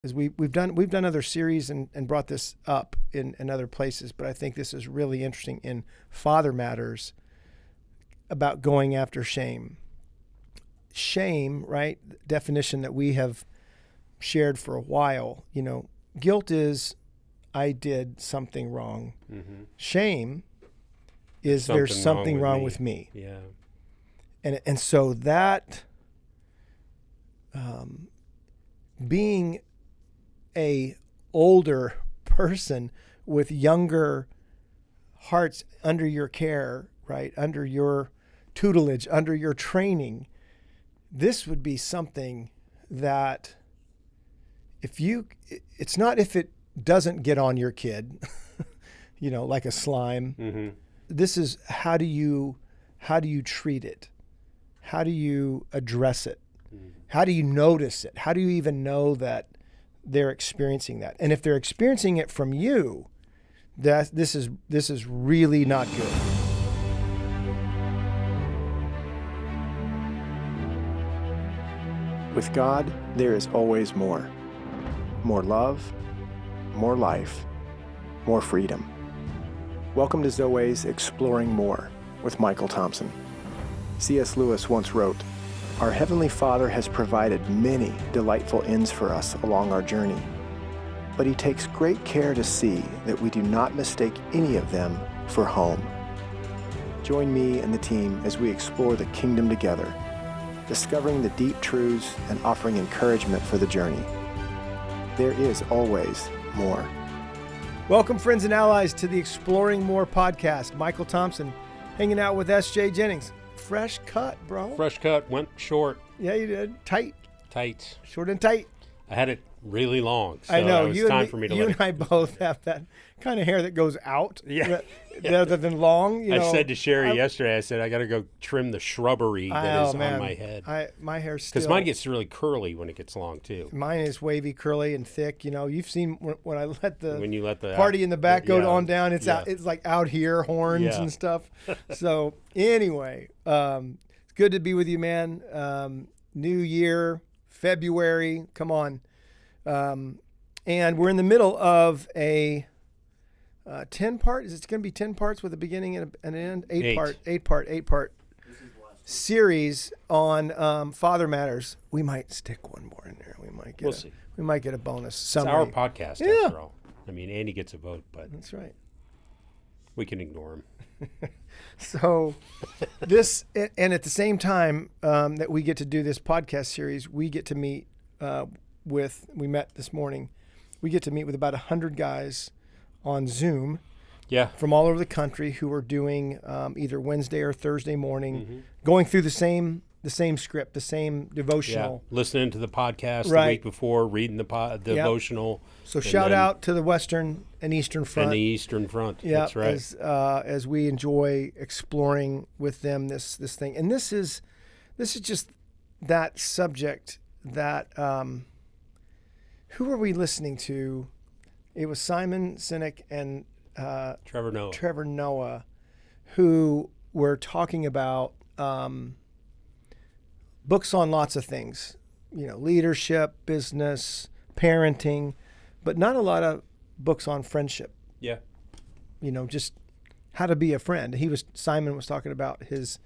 As we've done other series and brought this up in other places, but I think this is really interesting in Father Matters about going after shame. Shame, right? Definition that we have shared for a while. Guilt is I did something wrong. Mm-hmm. Shame is there's something wrong with me. Yeah. And so that being a older person with younger hearts under your care, right, under your tutelage, under your training, this would be something that it's not if it doesn't get on your kid, like a slime. Mm-hmm. This is how do you treat it? How do you address it? Mm-hmm. How do you notice it? How do you even know that they're experiencing that? And if they're experiencing it from you, this is really not good. With God, there is always more. More love, more life, more freedom. Welcome to Zoe's Exploring More with Michael Thompson. C.S. Lewis once wrote, "Our Heavenly Father has provided many delightful inns for us along our journey, but He takes great care to see that we do not mistake any of them for home." Join me and the team as we explore the kingdom together, discovering the deep truths and offering encouragement for the journey. There is always more. Welcome, friends and allies, to the Exploring More podcast. Michael Thompson, hanging out with SJ Jennings. Fresh cut, bro. Fresh cut, went short. Yeah, you did. Tight. Short and tight. I had it really long, so I know. it was time for me to you and I both have that kind of hair that goes out, rather than long. I said to Sherry yesterday, I said, I got to go trim the shrubbery that is on my head. My hair's still... Because mine gets really curly when it gets long, too. Mine is wavy, curly, and thick. You've seen when I let the party in the back go on down, it's out. It's like out here, horns and stuff. So anyway, it's good to be with you, man. New year, February, come on. And we're in the middle of a 10-part. Is it going to be 10 parts with a beginning and an end? 8-part series on Father Matters. We might stick one more in there. We'll see. We might get a bonus summary. It's our podcast, after all. I mean, Andy gets a vote, but that's right. We can ignore him. So this, and at the same time that we get to do this podcast series, we get to meet we met this morning. We get to meet with about 100 guys on Zoom from all over the country who are doing either Wednesday or Thursday morning, going through the same script, the same devotional. Yeah. Listening to the podcast the week before, reading the devotional. So shout out to the Western and Eastern Front. And the Eastern Front, that's right. As we enjoy exploring with them this thing. And this is just that subject that... who were we listening to? It was Simon Sinek and Trevor Noah, who were talking about books on lots of things, leadership, business, parenting, but not a lot of books on friendship. Yeah. Just how to be a friend. Simon was talking about his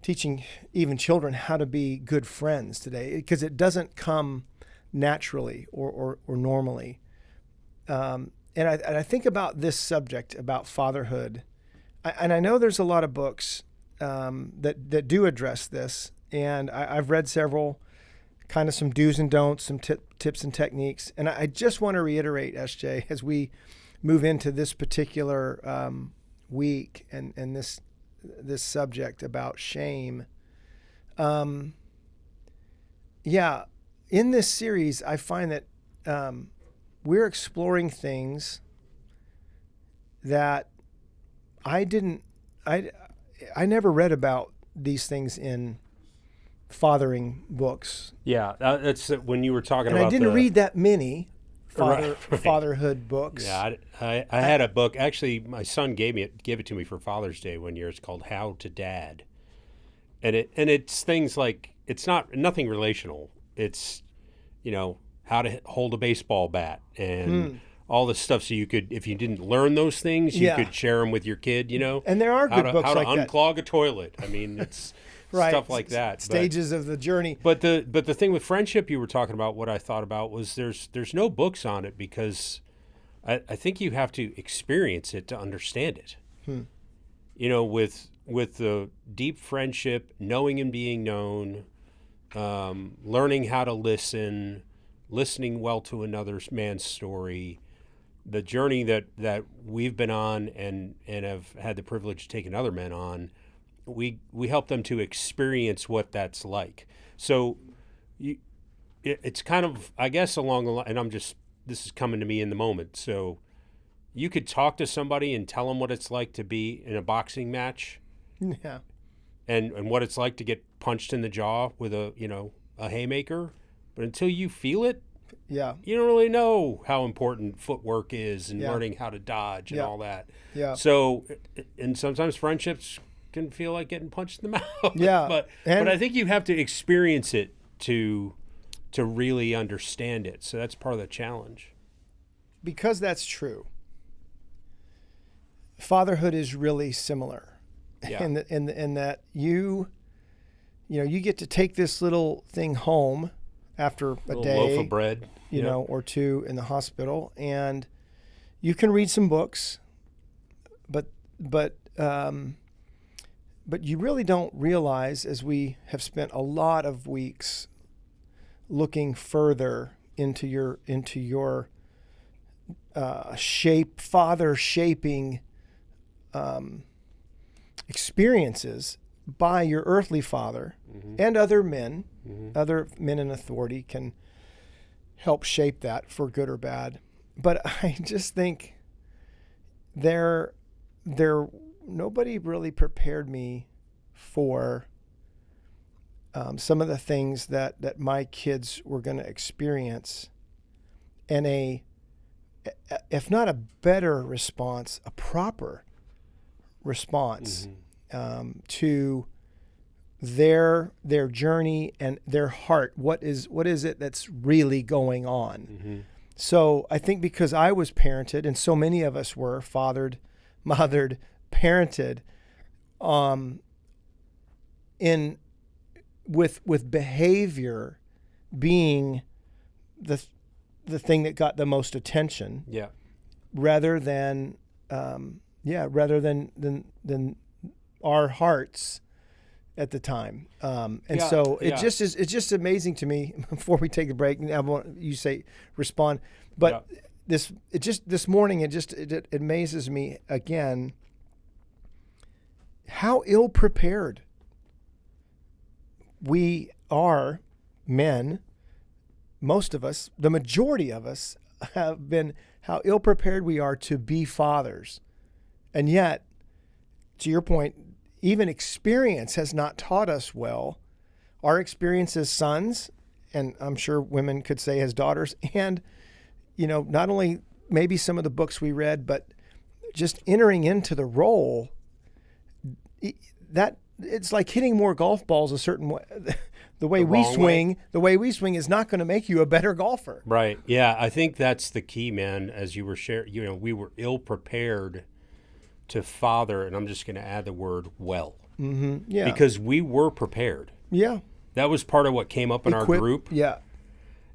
teaching even children how to be good friends today, because it doesn't come naturally or normally. And I think about this subject, about fatherhood, and I know there's a lot of books that do address this, and I've read several, kind of some do's and don'ts, some tips and techniques, and I just want to reiterate, SJ, as we move into this particular week and this subject about shame. In this series, I find that we're exploring things that I never read about these things in fathering books. Yeah, that's when you were talking and about. I didn't read that many fatherhood books. Yeah, I had a book. Actually, my son gave it to me for Father's Day one year. It's called How to Dad, and it's things like, it's nothing relational. It's, how to hold a baseball bat and all this stuff. So you could, if you didn't learn those things, you could share them with your kid, you know. And there are good books like that. How to unclog a toilet. I mean, it's stuff like that. Stages of the journey. But the thing with friendship you were talking about, what I thought about was there's no books on it, because I think you have to experience it to understand it. You know, with the deep friendship, knowing and being known, learning how to listen, listening well to another man's story, the journey that we've been on and have had the privilege of taking other men on, we help them to experience what that's like. So it's kind of, I guess, along the line, and this is coming to me in the moment. So you could talk to somebody and tell them what it's like to be in a boxing match. Yeah. And what it's like to get punched in the jaw with a haymaker. But until you feel it, you don't really know how important footwork is and learning how to dodge and all that. Yeah. So, and sometimes friendships can feel like getting punched in the mouth. Yeah. but I think you have to experience it to really understand it. So that's part of the challenge. Because that's true. Fatherhood is really similar. Yeah. In that you get to take this little thing home after a day, loaf of bread, you know, or two in the hospital, and you can read some books, but you really don't realize, as we have spent a lot of weeks looking further into your father shaping experiences by your earthly father, and other men, other men in authority can help shape that for good or bad. But I just think nobody really prepared me for some of the things that my kids were going to experience, and if not a better response, a proper response to their journey and their heart. What is it that's really going on? So I think because I was parented, and so many of us were fathered, mothered, parented, with behavior being the thing that got the most attention. Yeah. Rather than our hearts at the time. So it's just amazing to me. Before we take a break, I want you say respond, but this morning it amazes me again how ill prepared we are, men. Most of us, the majority of us, have been, how ill prepared we are to be fathers. And yet, to your point, even experience has not taught us well. Our experience as sons, and I'm sure women could say as daughters, and, not only maybe some of the books we read, but just entering into the role, that it's like hitting more golf balls a certain way. The way we swing is not going to make you a better golfer. Right. Yeah, I think that's the key, man. As you were sharing, we were ill prepared to father, and I'm just going to add the word well. Yeah. Because we were prepared. Yeah. That was part of what came up in our group. Yeah.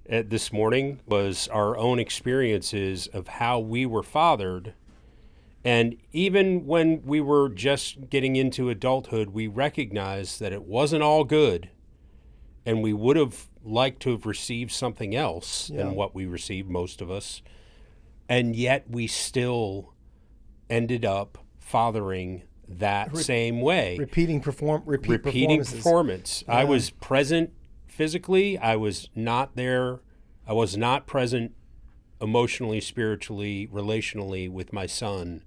This morning was our own experiences of how we were fathered. And even when we were just getting into adulthood, we recognized that it wasn't all good. And we would have liked to have received something else than what we received, most of us. And yet we still ended up fathering that same way. Repeating performance. Yeah. I was present physically. I was not there. I was not present emotionally, spiritually, relationally with my son,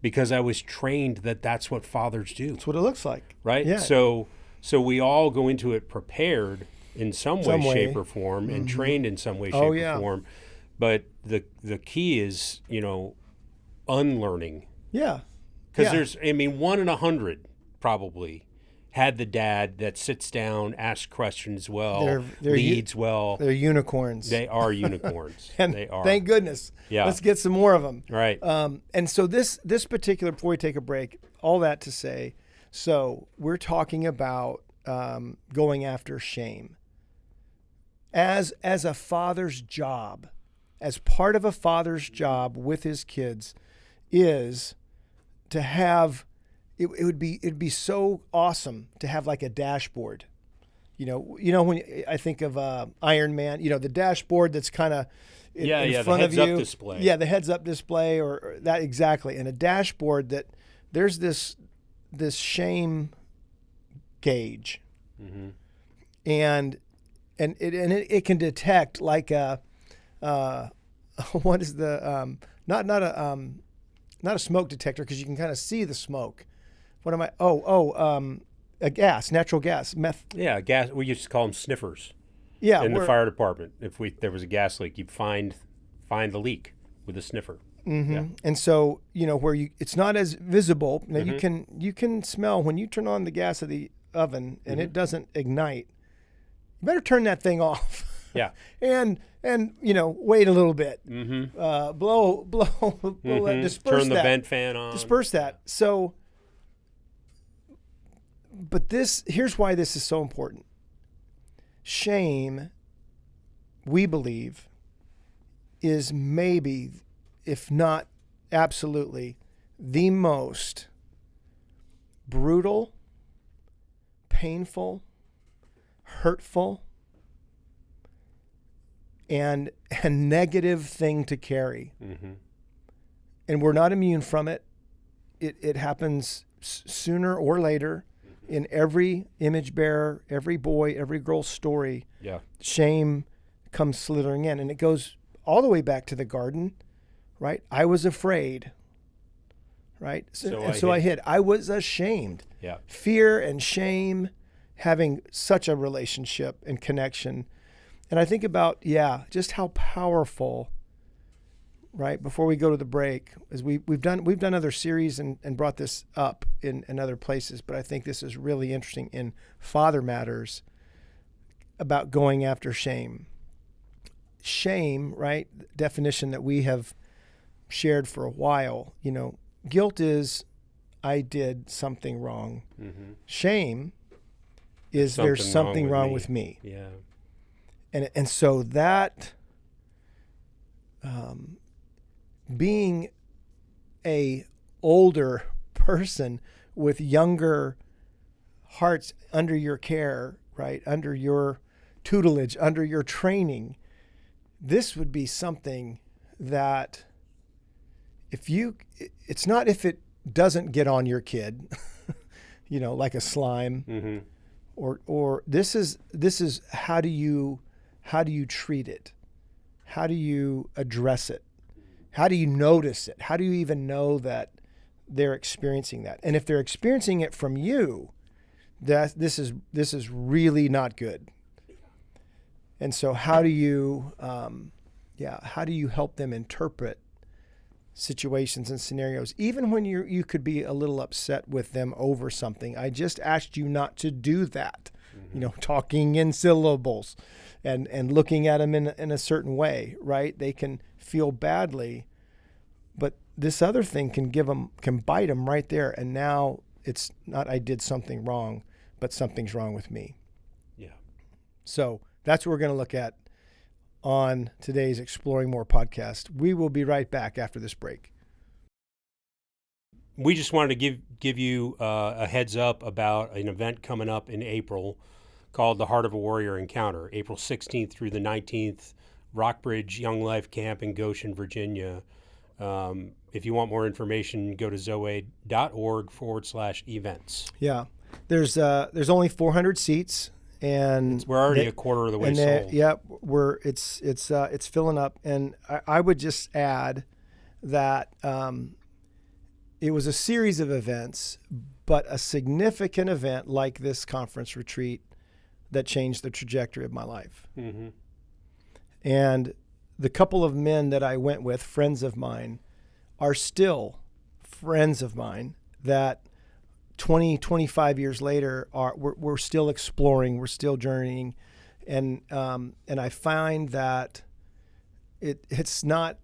because I was trained that that's what fathers do. That's what it looks like. Right? Yeah. So we all go into it prepared in some way, shape, or form, and trained in some way, shape, or form. But the key is, unlearning. Yeah. Because there's, 1 in 100 probably had the dad that sits down, asks questions well, They're leads well. They're unicorns. They are unicorns. And they are. thank goodness. Yeah. Let's get some more of them. Right. And so this particular, before we take a break, all that to say, so we're talking about going after shame. As a father's job, as part of a father's job with his kids, is to have. It'd be so awesome to have like a dashboard. You know when I think of Iron Man, the dashboard that's kind of in front of you. The heads-up display. Yeah, the heads-up display, or that exactly, and a dashboard that there's this shame gauge, mm-hmm. and it can detect like a what is the not a smoke detector, because you can kind of see the smoke. What am I? A gas, natural gas, meth. Yeah, gas. We used to call them sniffers. Yeah, in the fire department, if there was a gas leak, you'd find the leak with a sniffer. Mm-hmm. Yeah. And so where it's not as visible. Now Mm-hmm. you can smell when you turn on the gas of the oven and Mm-hmm. it doesn't ignite. You better turn that thing off. Yeah. and wait a little bit. Mm-hmm. Blow Mm-hmm. that, disperse Turn the that. vent fan on. Disperse that. So, but here's why this is so important. Shame, we believe, is maybe, if not absolutely, the most brutal, painful, hurtful, and a negative thing to carry. Mm-hmm. And we're not immune from it. It happens sooner or later in every image bearer, every boy, every girl's story. Yeah. Shame comes slithering in, and it goes all the way back to the garden, right? I was afraid, right? So I hid. I was ashamed. Yeah. Fear and shame having such a relationship and connection. And I think about, just how powerful, right? Before we go to the break, as we've done other series and brought this up in other places, but I think this is really interesting in Father Matters about going after shame. Shame, right? Definition that we have shared for a while. Guilt is I did something wrong. Mm-hmm. Shame is there's something wrong with me. Yeah. And so that being a older person with younger hearts under your care, right, under your tutelage, under your training, this would be something that it's not if it doesn't get on your kid, like a slime, mm-hmm. or this is how do you treat it? How do you address it? How do you notice it? How do you even know that they're experiencing that? And if they're experiencing it from you, this is really not good. And so how do you help them interpret situations and scenarios, even when you could be a little upset with them over something? I just asked you not to do that. Mm-hmm. Talking in syllables and looking at them in a certain way, right? They can feel badly, but this other thing can bite them right there. And now it's not I did something wrong, but something's wrong with me. Yeah. So that's what we're going to look at on today's Exploring More podcast. We will be right back after this break. We just wanted to give you a heads up about an event coming up in April called the Heart of a Warrior Encounter, April 16th through the 19th, Rockbridge Young Life Camp in Goshen, Virginia. If you want more information, go to zoe.org/events. Yeah, there's only 400 seats, and we're already a quarter of the way sold. Yeah, it's filling up, and I would just add that it was a series of events, but a significant event like this conference retreat that changed the trajectory of my life. Mm-hmm. And the couple of men that I went with, friends of mine, are still friends of mine that 25 years later, we're still exploring, we're still journeying, and I find that it's not.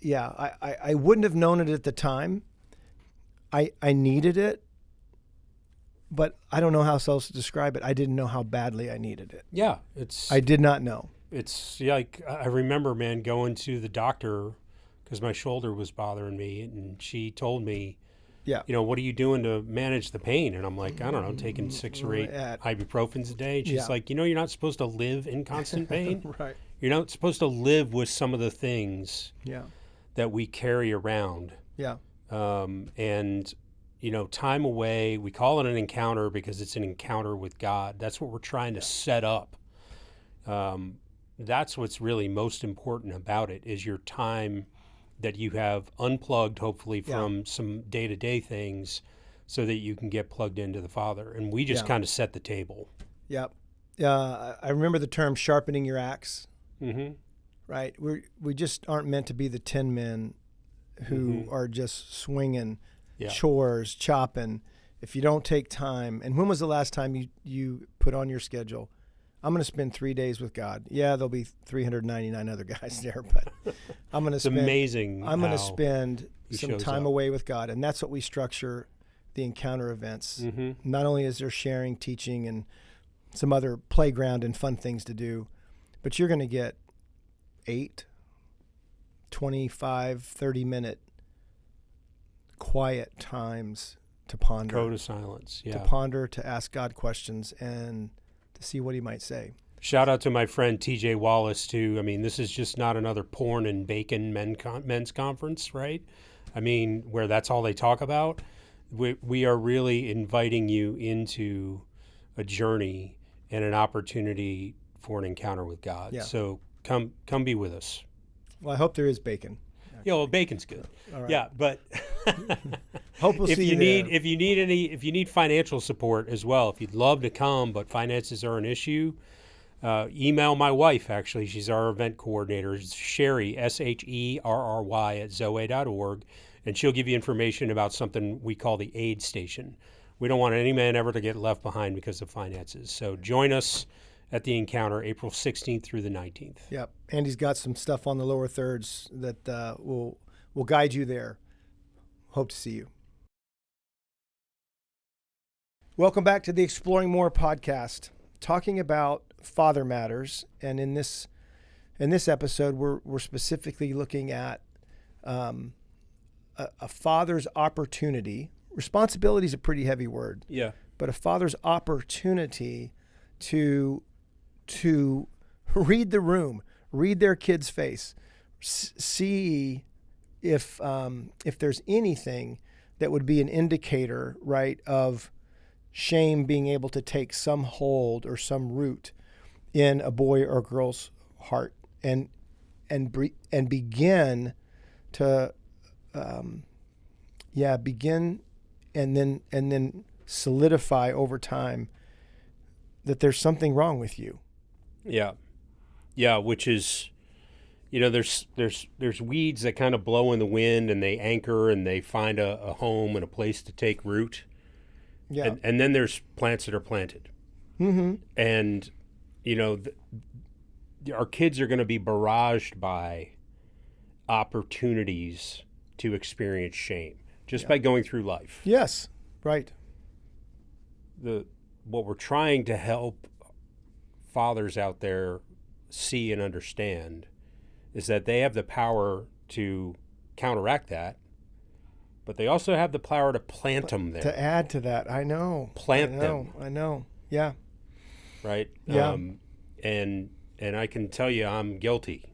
Yeah, I wouldn't have known it at the time. I needed it, but I don't know how else to describe it. I didn't know how badly I needed it. Yeah, I did not know. It's like, I remember, man, going to the doctor because my shoulder was bothering me, and she told me, Yeah. What are you doing to manage the pain? And I'm like, I don't know, taking 6 or 8 ibuprofens a day. And she's like, you're not supposed to live in constant pain. Right. You're not supposed to live with some of the things that we carry around. Yeah. And, time away, we call it an encounter because it's an encounter with God. That's what we're trying to set up. That's what's really most important about it, is your time that you have unplugged, hopefully, from some day-to-day things, so that you can get plugged into the Father. And we just kind of set the table. Yep. I remember the term sharpening your axe. Mm-hmm. Right. We just aren't meant to be the 10 men who are just swinging, chores, chopping. If you don't take time, and when was the last time you put on your schedule, I'm going to spend 3 days with God. Yeah, there'll be 399 other guys there, but I'm going to spend. It's amazing. I'm going to spend some time away with God, and that's what we structure the encounter events. Mm-hmm. Not only is there sharing, teaching, and some other playground and fun things to do, but you're going to get 8, 25, 30-minute quiet times to ponder. Go to silence. Yeah. To ponder, to ask God questions, and to see what he might say. Shout out to my friend TJ Wallace, too. I mean, this is just not another porn and bacon men's conference, right? I mean, where that's all they talk about. We are really inviting you into a journey and an opportunity for an encounter with God. Yeah. So come be with us. Well, I hope there is bacon. Yeah, well, bacon's good. All right. Yeah, but hope we'll see you there. if you need financial support as well, if you'd love to come but finances are an issue, email my wife. Actually, she's our event coordinator, Sherry, SHERRY @zoe.org, and she'll give you information about something we call the aid station. We don't want any man ever to get left behind because of finances. So join us at the encounter, April 16th through the 19th. Yep. Andy's got some stuff on the lower thirds that will guide you there. Hope to see you. Welcome back to the Exploring More podcast, talking about father matters. And in this episode, we're specifically looking at a father's opportunity. Responsibility is a pretty heavy word. Yeah. But a father's opportunity to read the room, read their kid's face, see if there's anything that would be an indicator, right, of shame being able to take some hold or some root in a boy or girl's heart, and begin to begin and then solidify over time that there's something wrong with you. Yeah, which is, there's weeds that kind of blow in the wind and they anchor and they find a home and a place to take root. Yeah. And then there's plants that are planted. Mm-hmm. And, our kids are going to be barraged by opportunities to experience shame just by going through life. Yes, right. What we're trying to help fathers out there see and understand is that they have the power to counteract that, but they also have the power to plant them there. To add to that, I know. Them. I know. Yeah. Right? Yeah. And I can tell you I'm guilty.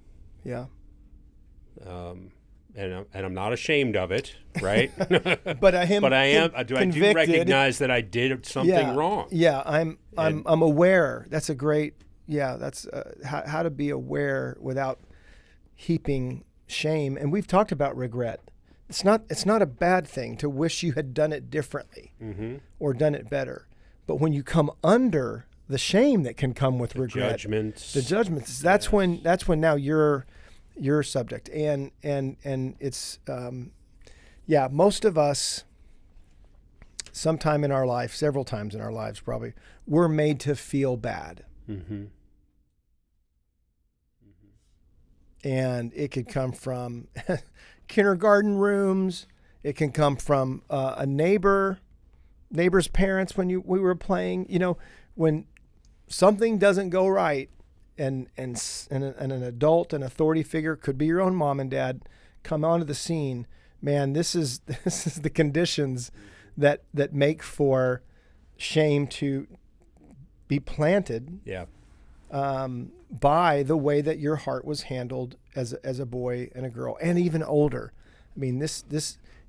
Yeah. And I'm not ashamed of it, right? But I do recognize that I did something wrong. Yeah, I'm aware. That's a great. Yeah, that's how to be aware without heaping shame. And we've talked about regret. It's not a bad thing to wish you had done it differently or done it better. But when you come under the shame that can come with regret, the judgments. That's when now you're subject, and it's most of us sometime in our life, several times in our lives probably, we're made to feel bad. Mm-hmm. And it could come from kindergarten rooms. It can come from a neighbor's parents when we were playing. You know, when something doesn't go right, and an adult, an authority figure, could be your own mom and dad, come onto the scene. Man, this is the conditions that make for shame to be planted. Yeah. By the way that your heart was handled as a boy and a girl, and even older. I mean, this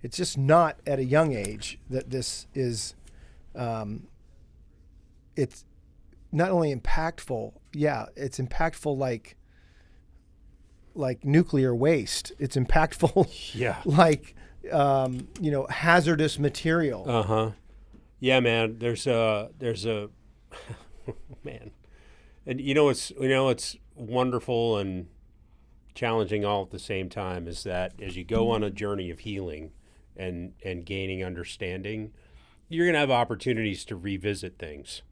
it's just not at a young age that this is. It's not only impactful. Yeah, it's impactful like nuclear waste. It's impactful. Yeah. Like hazardous material. Uh-huh. Yeah, man. There's a man. And it's wonderful and challenging all at the same time is that as you go on a journey of healing and gaining understanding, you're going to have opportunities to revisit things.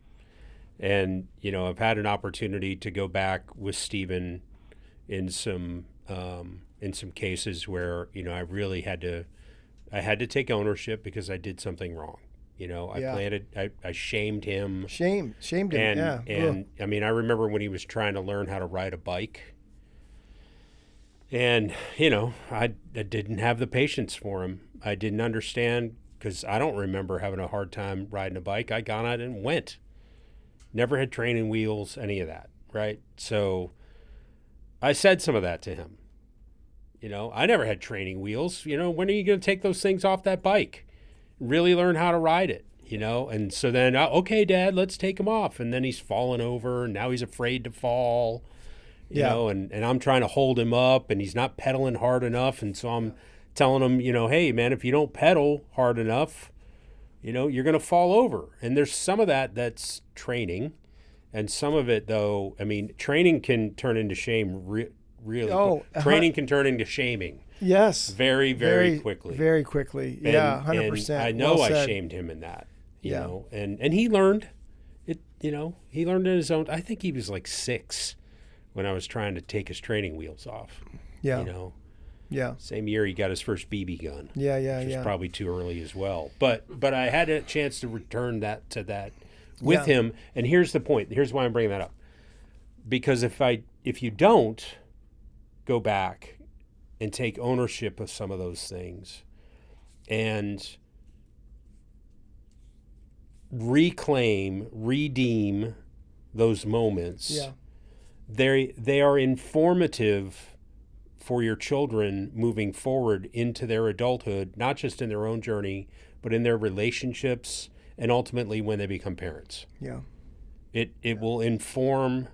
And, I've had an opportunity to go back with Stephen in some cases where, I really had to take ownership because I did something wrong. I shamed him. Shamed him. And I mean, I remember when he was trying to learn how to ride a bike, and I didn't have the patience for him. I didn't understand because I don't remember having a hard time riding a bike. I got on it and went. Never had training wheels, any of that, right? So I said some of that to him. I never had training wheels. When are you going to take those things off that bike? Really learn how to ride it, And so then, okay, Dad, let's take him off. And then he's fallen over, and now he's afraid to fall, you know, and I'm trying to hold him up, and he's not pedaling hard enough. And so I'm telling him, hey, man, if you don't pedal hard enough, you're going to fall over. And there's some of that's training. And some of it, though, I mean, training can turn into shame really. Training can turn into shaming. Yes. Very, very quickly. Very quickly. And, 100%. And I know I shamed him in that, you know, and he learned it, he learned in his own. I think he was like 6 when I was trying to take his training wheels off. Yeah. Yeah. Same year he got his first BB gun. Yeah. Which was probably too early as well. But I had a chance to return that to that with him. And here's the point. Here's why I'm bringing that up. Because if you don't go back and take ownership of some of those things and redeem those moments, they are informative for your children moving forward into their adulthood, not just in their own journey, but in their relationships and ultimately when they become parents. Yeah. It will inform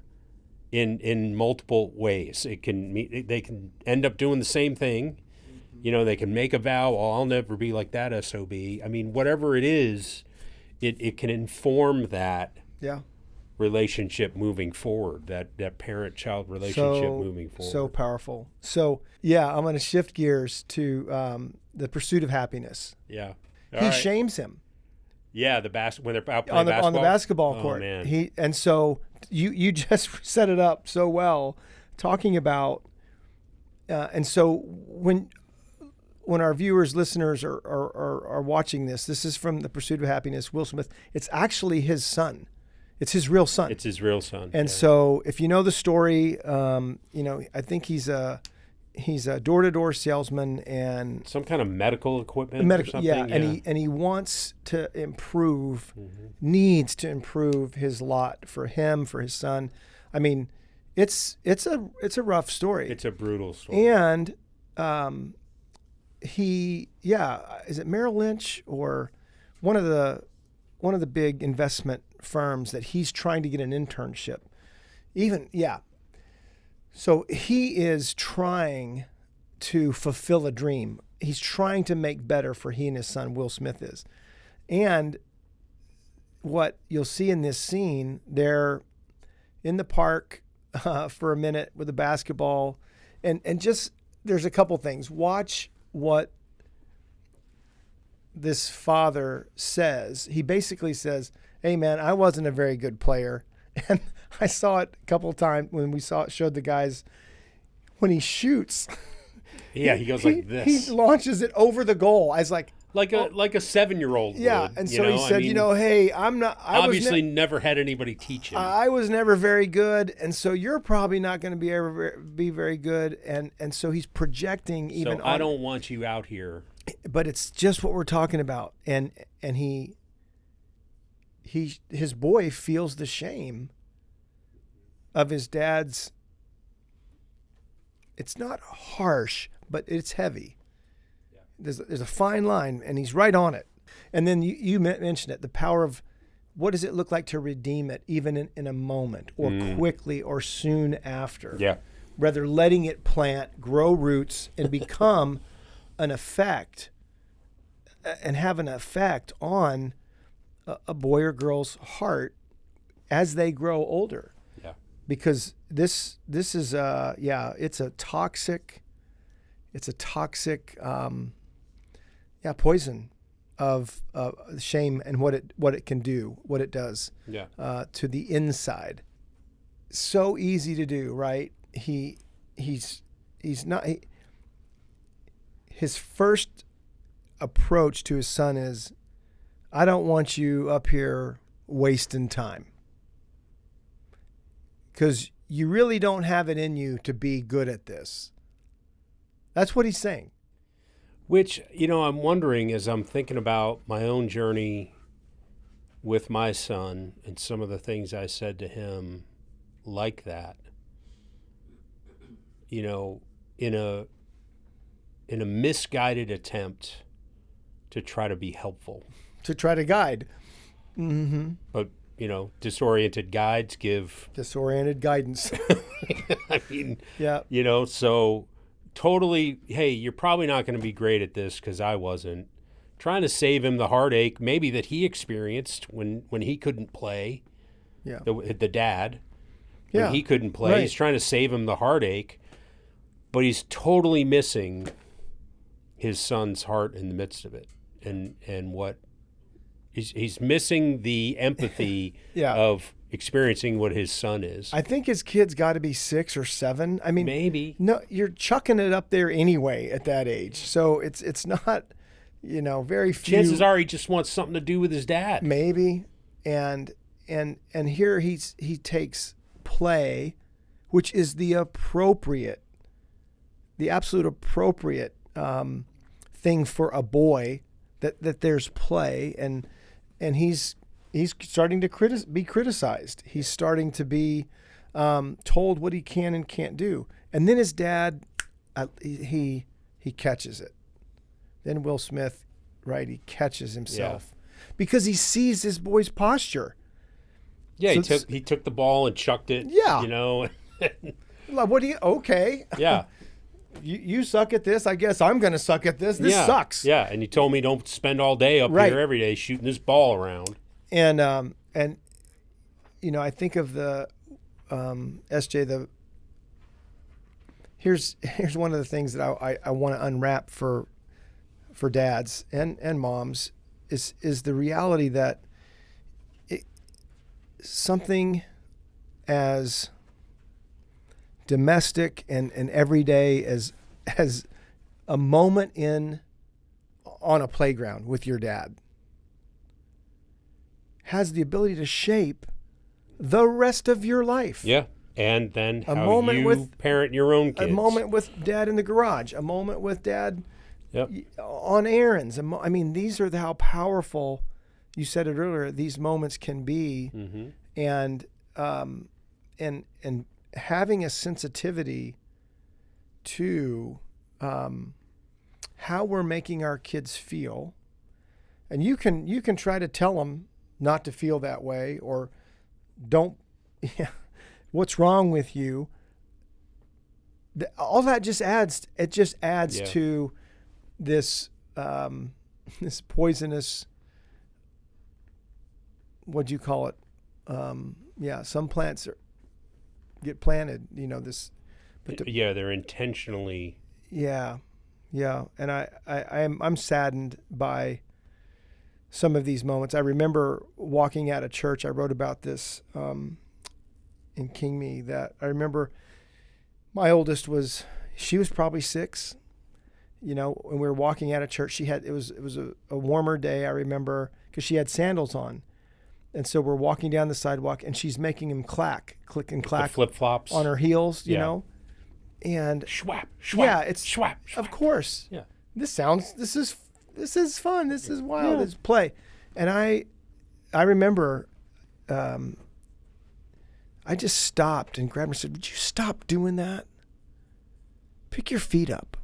in multiple ways. They can end up doing the same thing. They can make a vow, I'll never be like that SOB. I mean, whatever it is, it can inform that relationship moving forward, that parent-child relationship moving forward. So powerful. So, I'm going to shift gears to the pursuit of happiness. Yeah. He shames him. Yeah, when they're out playing basketball. On the basketball court. Man. And so you just set it up so well, talking about, and so when our viewers, listeners are watching this is from The Pursuit of Happiness, Will Smith. It's actually his son. It's his real son. It's his real son. And so if you know the story, I think he's a door-to-door salesman and some kind of medical equipment or something. Yeah, and he wants to improve, needs to improve his lot for him, for his son. I mean, it's a rough story. It's a brutal story. And is it Merrill Lynch or one of the big investment firms that he's trying to get an internship? So he is trying to fulfill a dream. He's trying to make better for he and his son, Will Smith is. And what you'll see in this scene, they're in the park for a minute with a basketball. And just, there's a couple things. Watch what this father says. He basically says, hey, man, I wasn't a very good player. And I saw it a couple of times when we showed the guys when he shoots. Yeah, he goes like this. He launches it over the goal. I was like a 7-year-old yeah, would, and so he said, hey, I'm not. Obviously never had anybody teach him. I was never very good, and so you're probably not going to be very good. And so he's projecting even. So I don't want you out here. But it's just what we're talking about, and his boy feels the shame of his dad's. It's not harsh, but it's heavy. Yeah. There's a fine line, and he's right on it. And then you mentioned it, the power of what does it look like to redeem it, even in a moment, or quickly, or soon after. Yeah. Rather letting it plant, grow roots, and become an effect, and have an effect on a boy or girl's heart as they grow older. Yeah. Because this is it's a toxic poison of shame and what it can do, what it does to the inside. So easy to do, right? He's not. His first approach to his son is, I don't want you up here wasting time, because you really don't have it in you to be good at this. That's what he's saying. Which, I'm wondering as I'm thinking about my own journey with my son and some of the things I said to him like that, in a misguided attempt to try to be helpful. To try to guide. Mm-hmm. But, disoriented guides give... disoriented guidance. I mean, yeah. So totally, hey, you're probably not going to be great at this because I wasn't. Trying to save him the heartache maybe that he experienced when he couldn't play. Yeah. The dad. When he couldn't play. Right. He's trying to save him the heartache, but he's totally missing his son's heart in the midst of it. And what he's missing the empathy of experiencing what his son is. I think his kid's got to be 6 or 7. I mean, maybe. No, you're chucking it up there anyway at that age. So it's not, very few. Chances are he just wants something to do with his dad. Maybe. And here he takes play, which is the absolute appropriate thing for a boy, that there's play, and he's starting to be criticized. He's starting to be told what he can and can't do. And then his dad, he catches it. Then Will Smith, right? He catches himself because he sees his boy's posture. Yeah, so he took the ball and chucked it. Yeah, what do you? Okay. Yeah. You suck at this. I guess I'm going to suck at this. This sucks. Yeah, and you told me don't spend all day up here every day shooting this ball around. And I think of the SJ. Here's one of the things that I want to unwrap for dads and moms is the reality that something as domestic and everyday as a moment on a playground with your dad has the ability to shape the rest of your life. Yeah. And then how you parent your own kids. A moment with dad in the garage, a moment with dad on errands. I mean, these are how powerful, you said it earlier, these moments can be. Mm-hmm. And having a sensitivity to how we're making our kids feel. And you can try to tell them not to feel that way, or don't, what's wrong with you? All that just adds to this this poisonous, what do you call it? Some plants get planted, they're intentionally. Yeah. And I'm saddened by some of these moments. I remember walking out of church. I wrote about this in King Me, that I remember my oldest she was probably 6, you know, when we were walking out of church. It was a warmer day, I remember, because she had sandals on. And so we're walking down the sidewalk, and she's making him click and clack, flip-flops on her heels, you know, and schwap, schwap, yeah, it's schwap, schwap. Of course, Yeah. This is fun. This is wild. It's play. And I remember, I just stopped and grabbed her and said, "Would you stop doing that? Pick your feet up."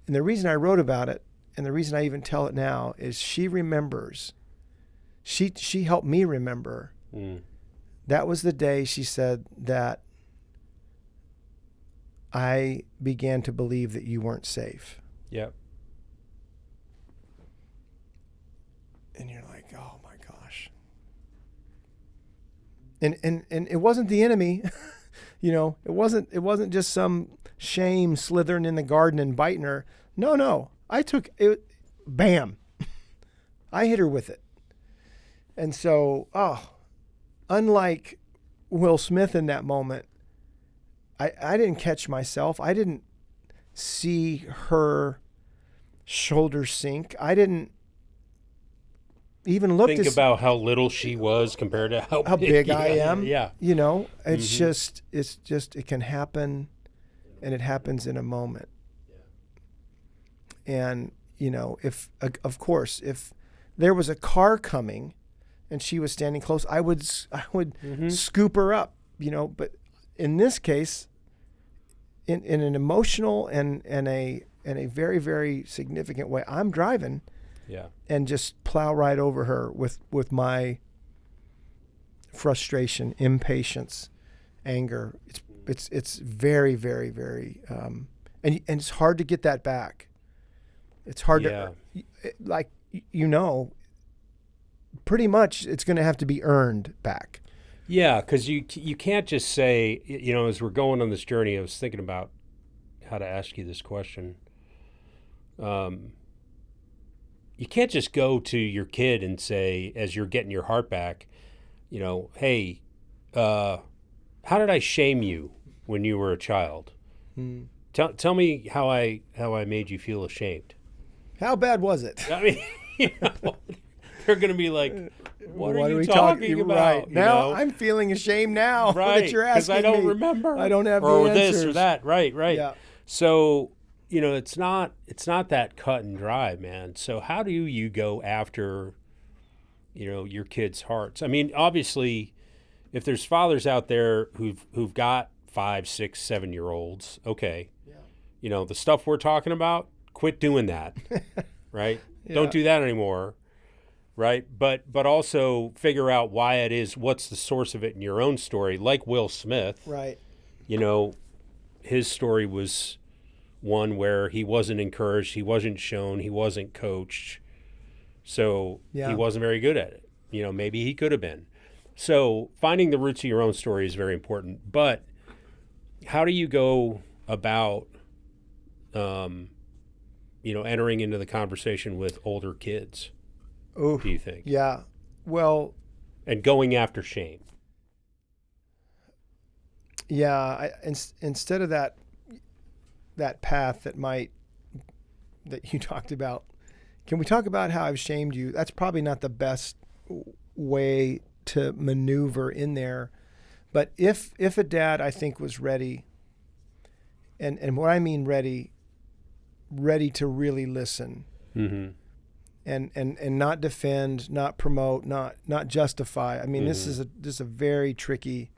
And the reason I wrote about it, and the reason I even tell it now, is she remembers. She helped me remember. That was the day she said that I began to believe that you weren't safe. Yep. And you're like, oh my gosh. And it wasn't the enemy, you know, it wasn't just some shame slithering in the garden and biting her. No. I took it, bam. I hit her with it. And so, unlike Will Smith in that moment, I didn't catch myself. I didn't see her shoulders sink. I didn't even look think about how little she was compared to how big I am. Yeah. You know, it's just it can happen, and it happens in a moment. And, you know, if there was a car coming and she was standing close, I would scoop her up, you know, but in this case, in an emotional and a very, very significant way, I'm driving and just plow right over her with my frustration, impatience, anger. It's very, very, very, and it's hard to get that back. It's hard to, like, you know, pretty much it's going to have to be earned back. Yeah, because you can't just say, you know, as we're going on this journey, I was thinking about how to ask you this question. You can't just go to your kid and say, as you're getting your heart back, you know, hey, how did I shame you when you were a child? Tell me how I made you feel ashamed. How bad was it? I mean, you know, they're going to be like, what are you talking about? Right. Now, know? I'm feeling ashamed now that you're asking me. Because I don't remember. I don't have the or answers. this or that. Right. Yeah. So, you know, it's not that cut and dry, man. So how do you go after, you know, your kids' hearts? I mean, obviously, if there's fathers out there who've got 5, 6, 7-year-olds, okay. Yeah. You know, the stuff we're talking about, quit doing that. Right? Yeah. Don't do that anymore. Right. But also figure out why it is, what's the source of it in your own story, like Will Smith. Right. You know, his story was one where he wasn't encouraged, he wasn't shown, he wasn't coached. So he wasn't very good at it. You know, maybe he could have been. So finding the roots of your own story is very important. But how do you go about, you know, entering into the conversation with older kids? Ooh, do you think? Yeah. Well, and going after shame. Yeah. Instead of that path that you talked about, can we talk about how I've shamed you? That's probably not the best way to maneuver in there. But if a dad, I think, was ready, and what I mean ready to really listen. Mm-hmm. And not defend, not promote, not justify. I mean, this is a very tricky.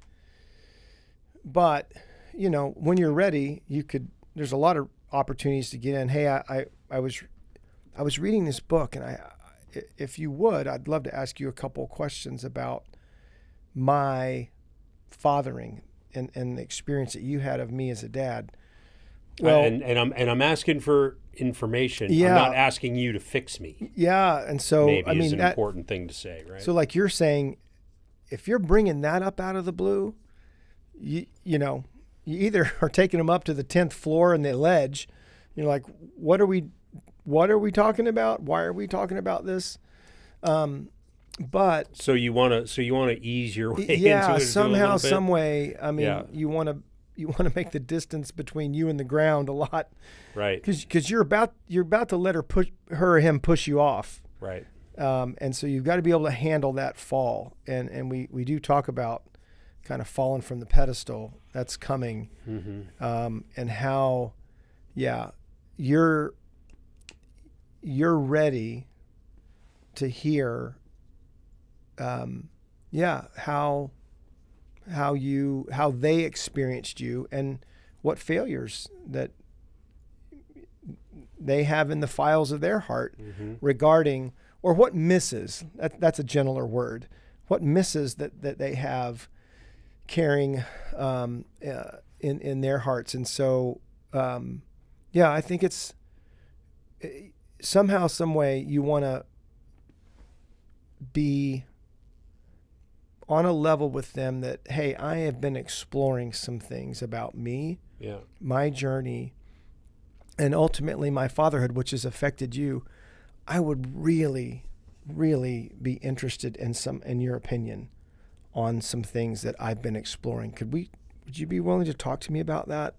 But, you know, when you're ready, there's a lot of opportunities to get in. Hey, I was reading this book, and if you would, I'd love to ask you a couple of questions about my fathering and the experience that you had of me as a dad. Well, and I'm asking for information. Yeah. I'm not asking you to fix me. Yeah, and so maybe is an important thing to say, right? So, like you're saying, if you're bringing that up out of the blue, you know, you either are taking them up to the 10th floor in the ledge. You're like, what are we what are we talking about? Why are we talking about this? But so you want to ease your way into it somehow, some way. I mean, Yeah. you want to make the distance between you and the ground a lot, right? Because you're about to let her or him push you off, right? And so you've got to be able to handle that fall. And we do talk about kind of falling from the pedestal that's coming, and how, you're ready to hear, how they experienced you and what failures that they have in the files of their heart regarding, or what misses, that's a gentler word, what misses that they have carrying in their hearts. And so, I think it's somehow, some way you want to be on a level with them that, hey, I have been exploring some things about me, my journey, and ultimately my fatherhood, which has affected you. I would really, really be interested in your opinion on some things that I've been exploring. Would you be willing to talk to me about that?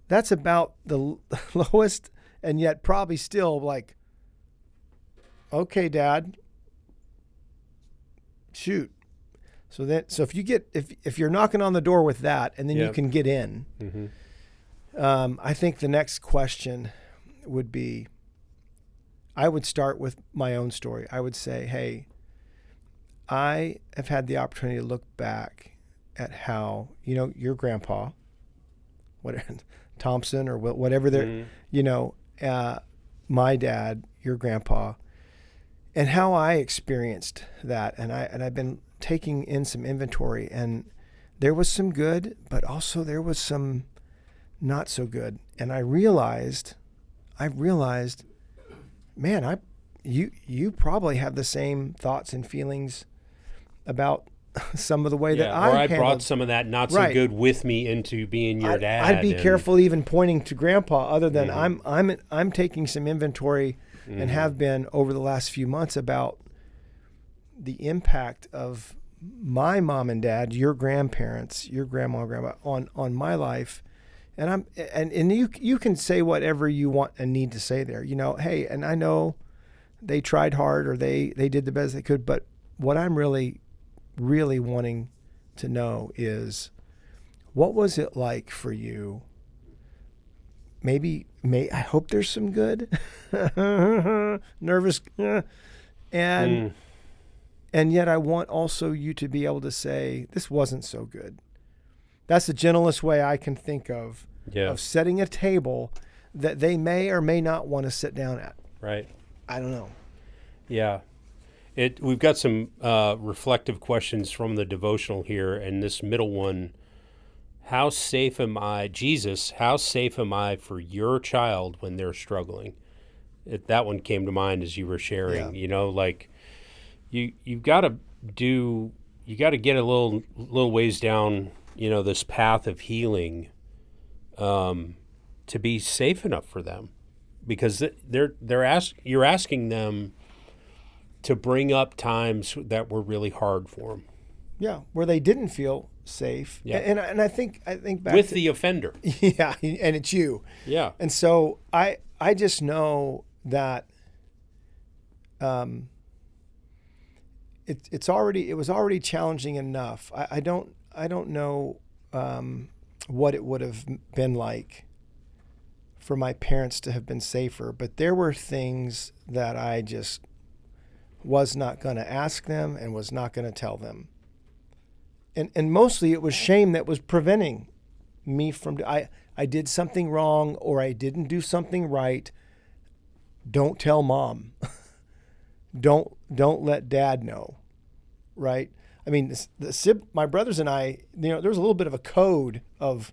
That's about the lowest, and yet probably still like, okay, Dad, shoot. So if you're knocking on the door with that, and then you can get in, I think the next question would be, I would start with my own story. I would say, hey, I have had the opportunity to look back at how, your grandpa, Thompson or whatever they're, my dad, your grandpa, and how I experienced that. And I've been taking in some inventory, and there was some good, but also there was some not so good. And I realized, man, you probably have the same thoughts and feelings about some of the way that I brought some of that not so good with me into being your dad. I'd be careful even pointing to Grandpa, other than I'm taking some inventory and have been over the last few months about the impact of my mom and dad, your grandparents, your grandma and grandpa on my life. And you can say whatever you want and need to say there, hey, and I know they tried hard, or they did the best they could, but what I'm really, really wanting to know is, what was it like for you? I hope there's some good, nervous, and yet I want also you to be able to say, this wasn't so good. That's the gentlest way I can think of setting a table that they may or may not want to sit down at. Right. I don't know. Yeah. We've got some reflective questions from the devotional here, and this middle one, how safe am I for your child when they're struggling? That one came to mind as you were sharing. You've got to get a little ways down, this path of healing, to be safe enough for them, because you're asking them to bring up times that were really hard for them. Yeah, where they didn't feel safe. Yeah. And I think back with the offender. Yeah, and it's you. Yeah. And so I just know that it was already challenging enough. I don't know what it would have been like for my parents to have been safer, but there were things that I just was not going to ask them and was not going to tell them. And mostly it was shame that was preventing me from, I did something wrong, or I didn't do something right. Don't tell mom. Don't let dad know. Right? I mean, my brothers and I, there was a little bit of a code of,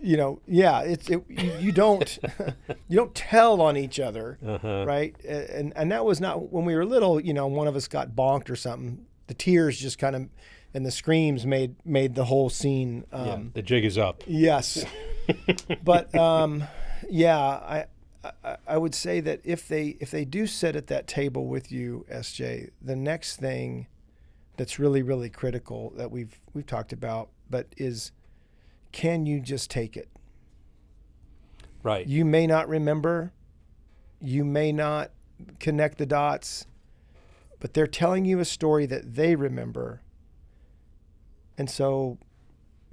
you don't you don't tell on each other, right? And that was not when we were little. One of us got bonked or something. The tears just kind of and the screams made the whole scene. The jig is up. Yes, but I would say that if they do sit at that table with you, SJ, the next thing that's really, really critical that we've talked about, but is, can you just take it? Right. You may not remember, you may not connect the dots, but they're telling you a story that they remember. And so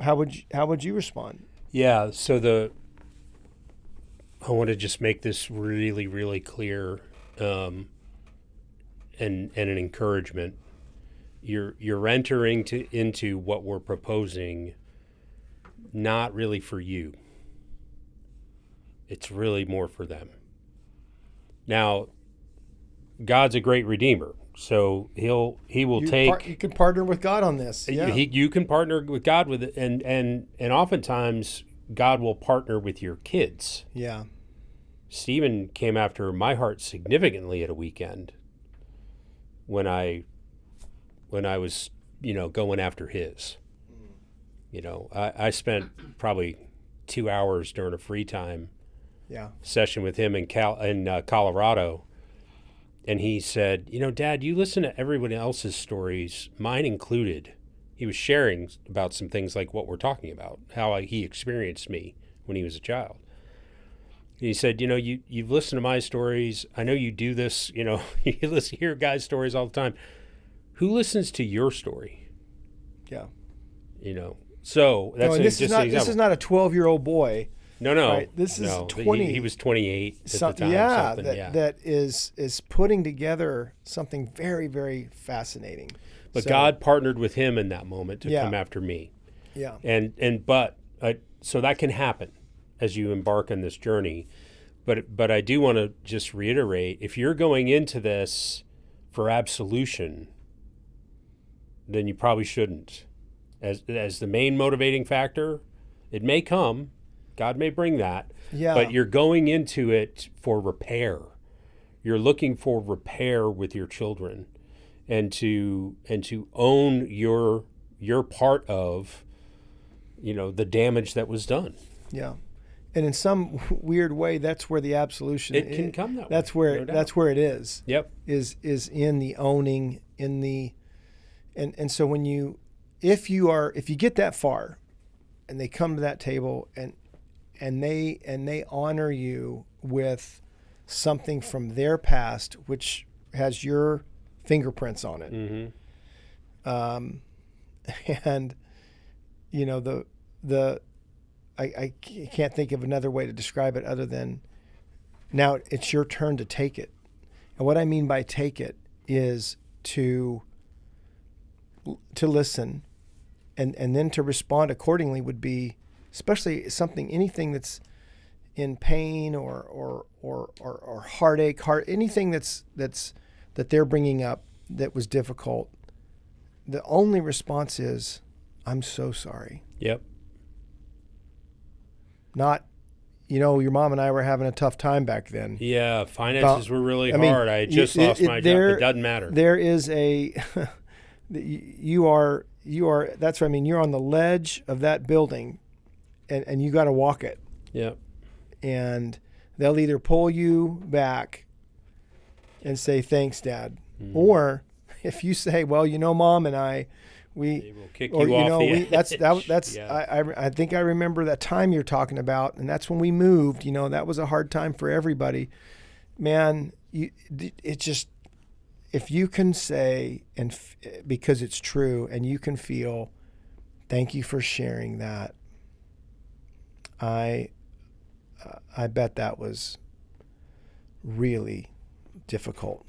how would you respond? Yeah, so I want to just make this really, really clear, and an encouragement. You're entering into what we're proposing, not really for you. It's really more for them. Now, God's a great redeemer, so he will take. You can partner with God on this. Yeah. You can partner with God with it, and oftentimes God will partner with your kids. Yeah. Stephen came after my heart significantly at a weekend when I was, going after his. I spent probably 2 hours during a free time session with him in Colorado. And he said, Dad, you listen to everyone else's stories, mine included. He was sharing about some things like what we're talking about, how he experienced me when he was a child. He said, you've listened to my stories. I know you do this, you hear guys' stories all the time. Who listens to your story? Yeah. So that's this is not a 12-year-old boy. No. Right? This is 20. He was 28 at the time. That is putting together something very, very fascinating. But God partnered with him in that moment to come after me. Yeah. So that can happen as you embark on this journey. But I do want to just reiterate, if you're going into this for absolution, then you probably shouldn't. As the main motivating factor, it may come. God may bring that. Yeah. But you're going into it for repair. You're looking for repair with your children and to own your part of, the damage that was done. Yeah. And in some weird way, that's where the absolution can come that way. That's where it is. Yep. Is in the owning, in the and so if you get that far and they come to that table and they honor you with something from their past which has your fingerprints on it. Mm-hmm. And I can't think of another way to describe it other than now it's your turn to take it. And what I mean by take it is to listen and then to respond accordingly would be, especially anything that's in pain or heartache, anything that they're bringing up that was difficult. The only response is, I'm so sorry. Yep. Not, your mom and I were having a tough time back then. Yeah, finances were really hard. I just lost my job. It doesn't matter. There is you are, that's what I mean. You're on the ledge of that building and you got to walk it. Yeah. And they'll either pull you back and say, thanks, Dad. Mm-hmm. Or if you say, well, Mom and I, they will kick you off the edge. That's yeah. I think I remember that time you're talking about, and that's when we moved. That was a hard time for everybody. Man, it just, if you can say, and because it's true, and you can feel, thank you for sharing that. I bet that was really difficult.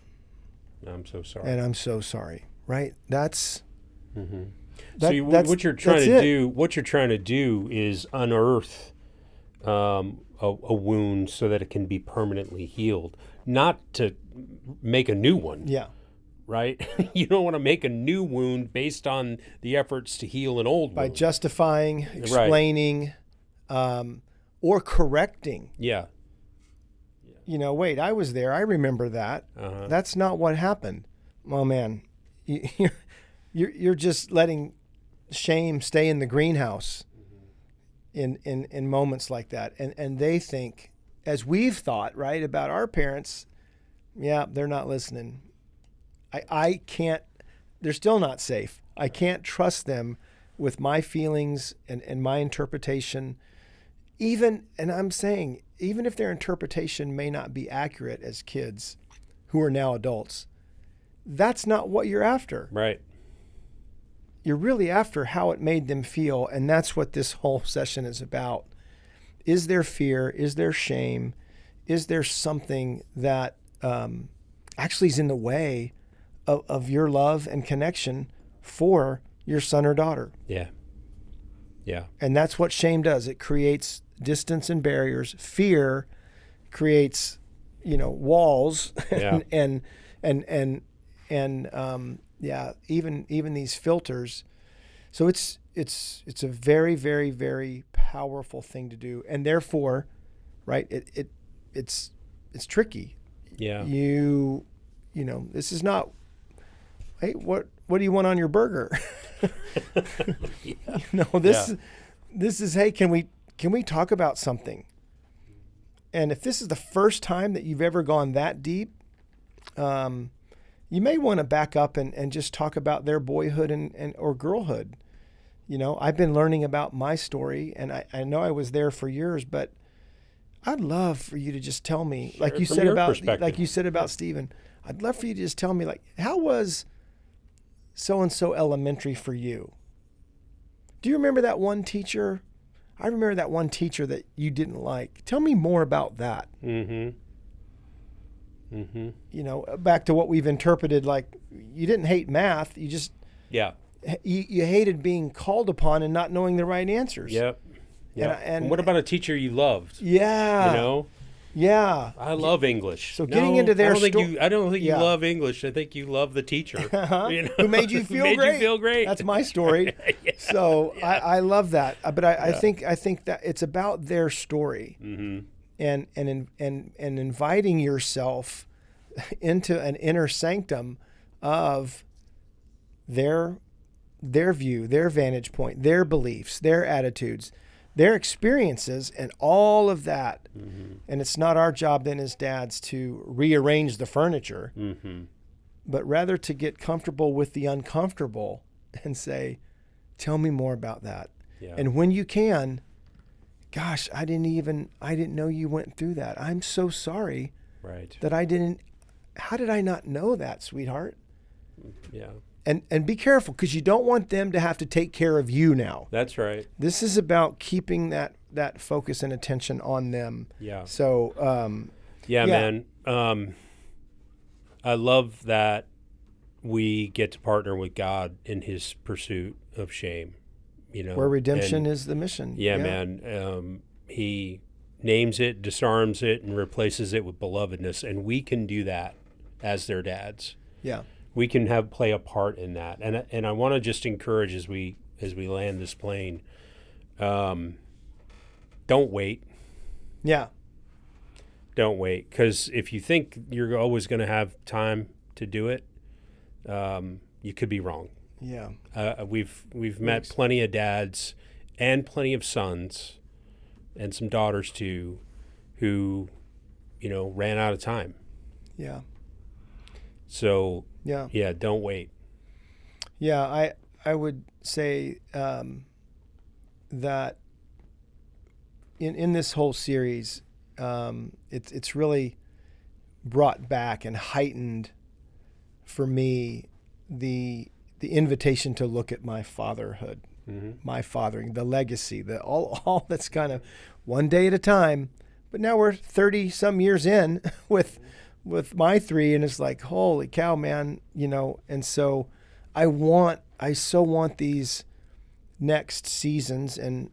I'm so sorry. And I'm so sorry. Right? That's. Mm-hmm. What you're trying to do is unearth a wound so that it can be permanently healed, not to make a new one. Yeah. Right? You don't want to make a new wound based on the efforts to heal an old by wound. Justifying, explaining, or correcting. Yeah. Wait, I was there. I remember that. Uh-huh. That's not what happened. Oh man, you're just letting shame stay in the greenhouse in moments like that. And they think, as we've thought, right, about our parents, yeah, they're not listening. I can't, they're still not safe. I can't trust them with my feelings and my interpretation. And I'm saying, even if their interpretation may not be accurate as kids who are now adults, that's not what you're after. Right. You're really after how it made them feel, and that's what this whole session is about. Is there fear? Is there shame? Is there something that actually is in the way of your love and connection for your son or daughter? Yeah. Yeah. And that's what shame does. It creates distance and barriers. Fear creates, walls Yeah. and even these filters. So it's a very, very, very powerful thing to do, and therefore, right? It's tricky. Yeah. This is not. Hey, what do you want on your burger? This is, hey, can we talk about something? And if this is the first time that you've ever gone that deep, you may want to back up and just talk about their boyhood and or girlhood. I've been learning about my story, and I know I was there for years, but I'd love for you to just tell me, like you said about Stephen, I'd love for you to just tell me, like, how was so-and-so elementary for you? Do you remember that one teacher? I remember that one teacher that you didn't like. Tell me more about that. Mm-hmm. Mm-hmm. Back to what we've interpreted, like, you didn't hate math. You just, you hated being called upon and not knowing the right answers. Yep. Yeah. And what about a teacher you loved? Yeah. Yeah. I love English. So getting into their story. I don't think you love English. I think you love the teacher. Who made you feel great. You feel great. That's my story. So I love that. But I think that it's about their story. Mm-hmm. And inviting yourself into an inner sanctum of their view, their vantage point, their beliefs, their attitudes, their experiences, and all of that. Mm-hmm. And it's not our job then as dads to rearrange the furniture, mm-hmm. but rather to get comfortable with the uncomfortable and say, tell me more about that. Yeah. And when you can, gosh, I didn't know you went through that. I'm so sorry that how did I not know that, sweetheart? Yeah. And be careful, because you don't want them to have to take care of you now. That's right. This is about keeping that focus and attention on them. Yeah. So, man. I love that we get to partner with God in his pursuit of shame. Where redemption is the mission. Yeah, man. He names it, disarms it, and replaces it with belovedness. And we can do that as their dads. Yeah. We can play a part in that. And I want to just encourage as we land this plane, don't wait. Yeah. Don't wait. Because if you think you're always going to have time to do it, you could be wrong. Yeah. We've met plenty of dads and plenty of sons and some daughters too who, ran out of time. Yeah. So, don't wait. Yeah, I would say that in this whole series, it's really brought back and heightened for me the invitation to look at my fatherhood, mm-hmm. my fathering, the legacy, all that's kind of one day at a time. But now we're 30 some years in with my three, and it's like, holy cow, man, and so I so want these next seasons, and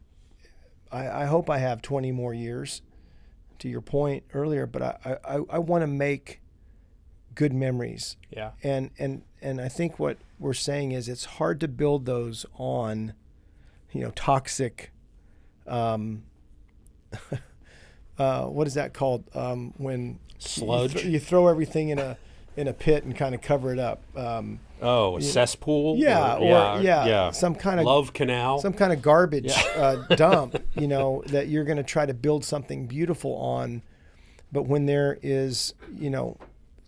I hope I have 20 more years, to your point earlier, but I want to make good memories. Yeah. And I think what we're saying is it's hard to build those on, toxic, what is that called? When sludge. You throw everything in a pit and kind of cover it up. A cesspool. Yeah, some kind of love canal, some kind of garbage dump. That you're going to try to build something beautiful on, But when there is,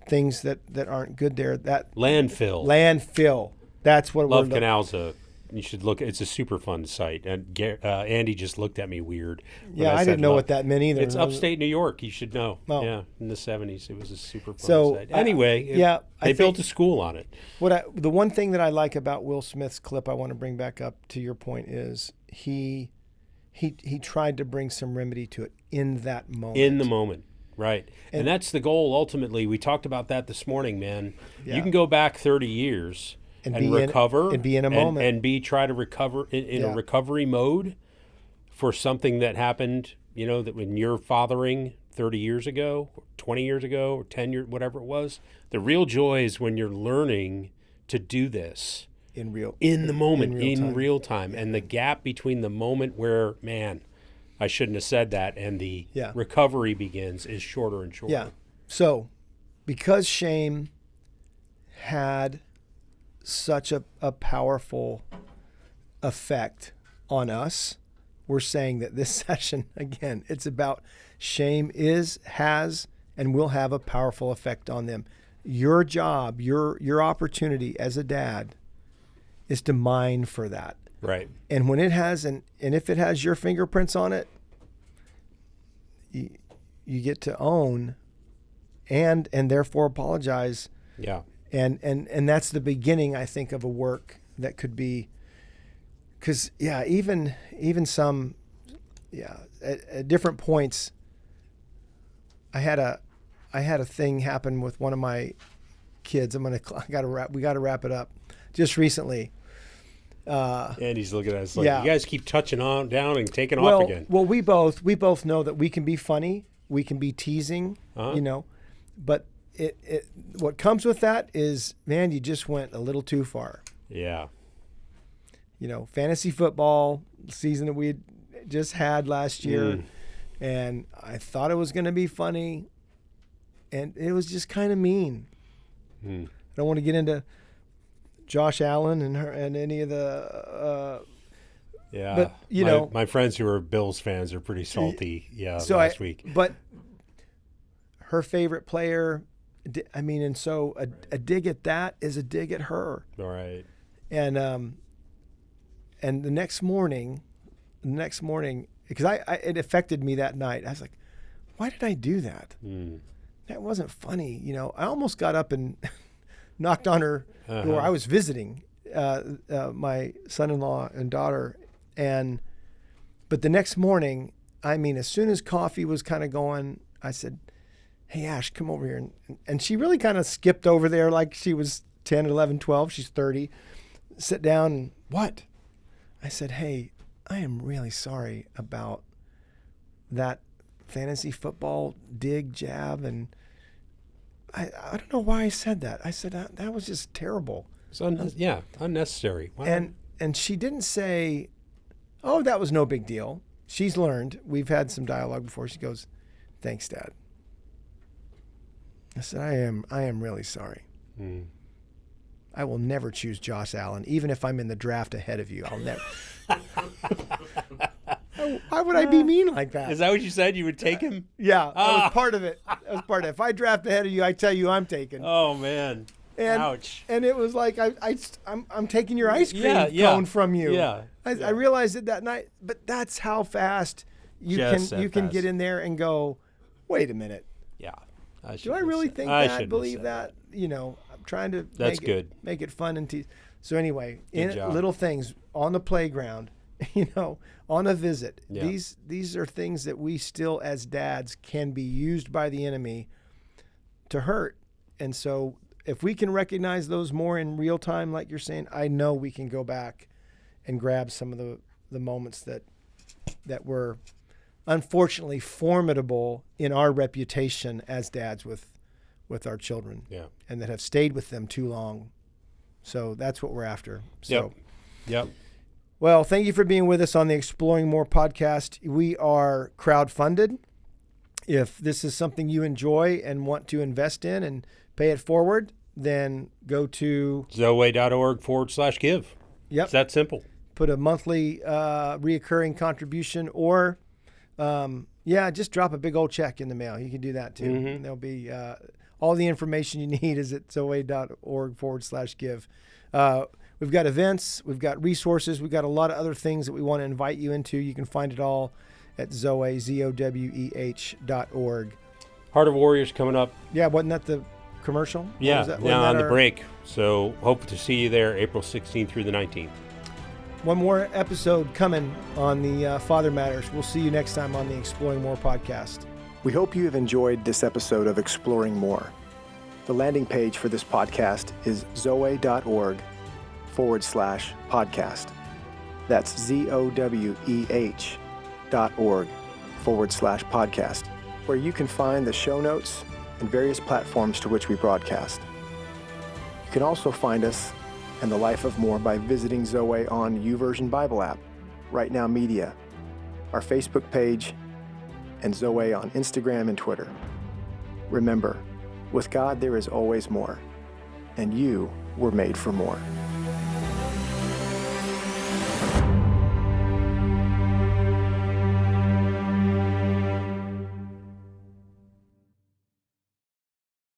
things that aren't good there, that landfill, that's what Love Canal's you should look. It's a super fun site, and Andy just looked at me weird. Yeah, I didn't know what that meant either. It's upstate New York. You should know. Oh. Yeah, in the 70s, it was a super fun site. Anyway, I built a school on it. The one thing that I like about Will Smith's clip, I want to bring back up to your point, is he tried to bring some remedy to it in that moment. In the moment, right? And that's the goal. Ultimately, we talked about that this morning, man. Yeah. You can go back 30 years. And recover, and be in a moment, and try to recover in a recovery mode for something that happened. That when you're fathering 30 years ago, or 20 years ago, or 10 years, whatever it was. The real joy is when you're learning to do this in the moment, in real time, and the gap between the moment where, man, I shouldn't have said that, and the recovery begins is shorter and shorter. Yeah. So, because shame had such a powerful effect on us, we're saying that this session, again, it's about shame has and will have a powerful effect on them. Your job, your opportunity as a dad is to mine for that. Right. And when it has, and if it has your fingerprints on it, you get to own and therefore apologize. Yeah. And that's the beginning, I think, of a work that could be, because even some, at different points, I had a thing happen with one of my kids. We got to wrap it up. Just recently. And he's looking at us like, you guys keep touching on down and taking off again. Well, we both know that we can be funny, we can be teasing, but. What comes with that is, man, you just went a little too far. Yeah. Fantasy football season that we just had last year, and I thought it was going to be funny, and it was just kind of mean. I don't want to get into Josh Allen and any of the. But my friends who are Bills fans are pretty salty. Yeah, last week. But her favorite player. So a dig at that is a dig at her. All right. And the next morning, because it affected me that night. I was like, why did I do that? That wasn't funny. I almost got up and knocked on her door. I was visiting my son-in-law and daughter, but the next morning, as soon as coffee was kind of going, I said, hey, Ash, come over here. And she really kind of skipped over there like she was 10, 11, 12. She's 30. Sit down. And, what? I said, hey, I am really sorry about that fantasy football dig jab. And I don't know why I said that. I said, that was just terrible. It's unnecessary. Wow. And she didn't say, oh, that was no big deal. She's learned. We've had some dialogue before. She goes, thanks, Dad. I said, I am really sorry. I will never choose Josh Allen, even if I'm in the draft ahead of you. I'll never. Why would I be mean like that? Is that what you said? You would take him? Yeah, that was part of it. If I draft ahead of you, I tell you I'm taking. Oh, man. Ouch. And it was like, I'm taking your ice cream cone from you. Yeah. I realized it that night, but that's how fast you can get in there and go, wait a minute. Yeah. Do I really think that? Believe that? I'm trying to make it fun and tease. So anyway, little things on the playground, on a visit. Yeah. These are things that we still as dads can be used by the enemy to hurt. And so if we can recognize those more in real time, like you're saying, I know we can go back and grab some of the moments that were unfortunately formidable in our reputation as dads with our children, and that have stayed with them too long. So that's what we're after. So, yep. Well, thank you for being with us on the Exploring More podcast. We are crowdfunded. If this is something you enjoy and want to invest in and pay it forward, then go to zoe.org/give. Yep. It's that simple. Put a monthly reoccurring contribution or Yeah, just drop a big old check in the mail. You can do that too. Mm-hmm. There'll be all the information you need is at zoe.org/give. We've got events, we've got resources, we've got a lot of other things that we want to invite you into. You can find it all at ZOWEH.org. Heart of Warriors coming up. Yeah, wasn't that the commercial? Yeah, Wasn't now that on the break. So hope to see you there April 16th through the 19th. One more episode coming on the Father Matters. We'll see you next time on the Exploring More podcast. We hope you have enjoyed this episode of Exploring More. The landing page for this podcast is zoe.org/podcast. That's ZOWEH.org/podcast, where you can find the show notes and various platforms to which we broadcast. You can also find us and the Life of More by visiting Zoe on YouVersion Bible app, Right Now Media, our Facebook page, and Zoe on Instagram and Twitter. Remember, with God there is always more, and you were made for more.